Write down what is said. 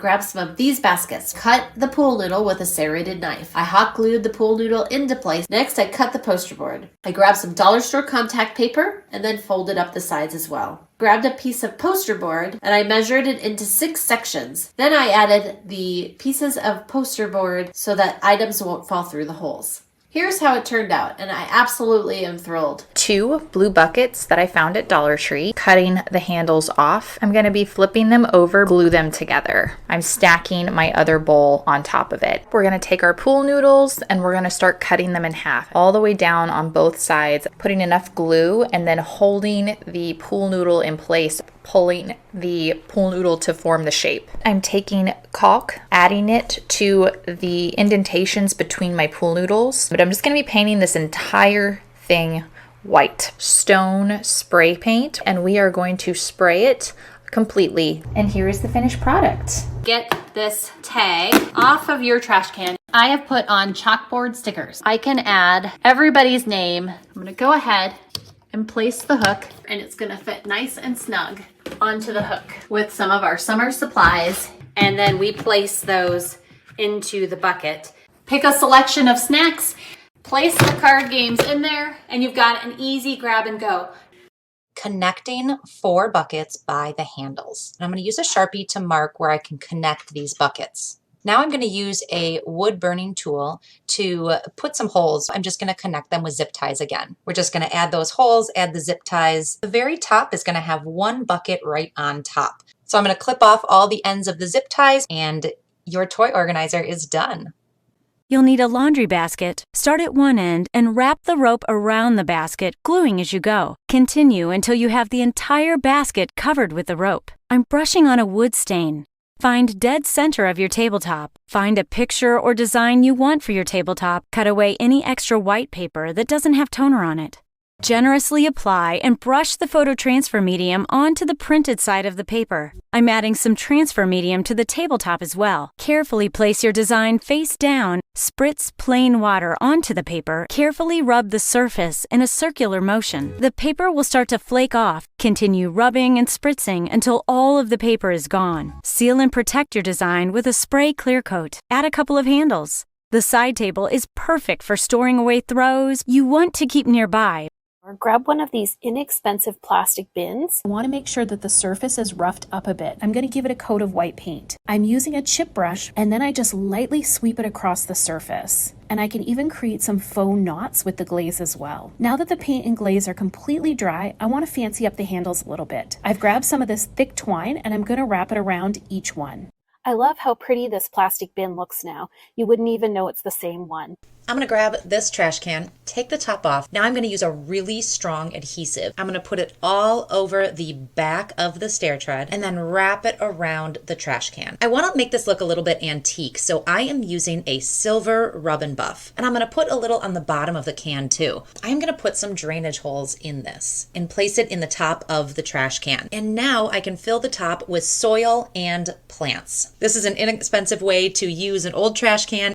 Grab some of these baskets. Cut the pool noodle with a serrated knife. I hot glued the pool noodle into place. Next, I cut the poster board. I grabbed some dollar store contact paper and then folded up the sides as well. Grabbed a piece of poster board and I measured it into 6 sections. Then I added the pieces of poster board so that items won't fall through the holes. Here's how it turned out, and I absolutely am thrilled. 2 blue buckets that I found at Dollar Tree, cutting the handles off. I'm going to be flipping them over, glue them together. I'm stacking my other bowl on top of it. We're going to take our pool noodles and we're going to start cutting them in half, all the way down on both sides, putting enough glue and then holding the pool noodle in place, pulling the pool noodle to form the shape. I'm taking caulk, adding it to the indentations between my pool noodles, but I'm just going to be painting this entire thing white. Stone spray paint, and we are going to spray it completely. And here is the finished product. Get this tag off of your trash can. I have put on chalkboard stickers. I can add everybody's name. I'm going to go ahead and place the hook, and it's going to fit nice and snug onto the hook with some of our summer supplies. And then we place those into the bucket. Pick a selection of snacks, place the card games in there, and you've got an easy grab and go. Connecting 4 buckets by the handles. And I'm going to use a Sharpie to mark where I can connect these buckets. Now I'm going to use a wood burning tool to put some holes. I'm just going to connect them with zip ties again. We're just going to add those holes, add the zip ties. The very top is going to have 1 bucket right on top. So I'm going to clip off all the ends of the zip ties and your toy organizer is done. You'll need a laundry basket. Start at one end and wrap the rope around the basket, gluing as you go. Continue until you have the entire basket covered with the rope. I'm brushing on a wood stain. Find dead center of your tabletop. Find a picture or design you want for your tabletop. Cut away any extra white paper that doesn't have toner on it. Generously apply and brush the photo transfer medium onto the printed side of the paper. I'm adding some transfer medium to the tabletop as well. Carefully place your design face down. Spritz plain water onto the paper. Carefully rub the surface in a circular motion. The paper will start to flake off. Continue rubbing and spritzing until all of the paper is gone. Seal and protect your design with a spray clear coat. Add a couple of handles. The side table is perfect for storing away throws you want to keep nearby. Or grab one of these inexpensive plastic bins. I want to make sure that the surface is roughed up a bit. I'm going to give it a coat of white paint. I'm using a chip brush and then I just lightly sweep it across the surface. And I can even create some faux knots with the glaze as well. Now that the paint and glaze are completely dry, I want to fancy up the handles a little bit. I've grabbed some of this thick twine and I'm going to wrap it around each one. I love how pretty this plastic bin looks now. You wouldn't even know it's the same one. I'm going to grab this trash can, take the top off. Now I'm going to use a really strong adhesive. I'm going to put it all over the back of the stair tread and then wrap it around the trash can. I want to make this look a little bit antique, so I am using a silver rub and buff. And I'm going to put a little on the bottom of the can too. I'm going to put some drainage holes in this and place it in the top of the trash can. And now I can fill the top with soil and plants. This is an inexpensive way to use an old trash can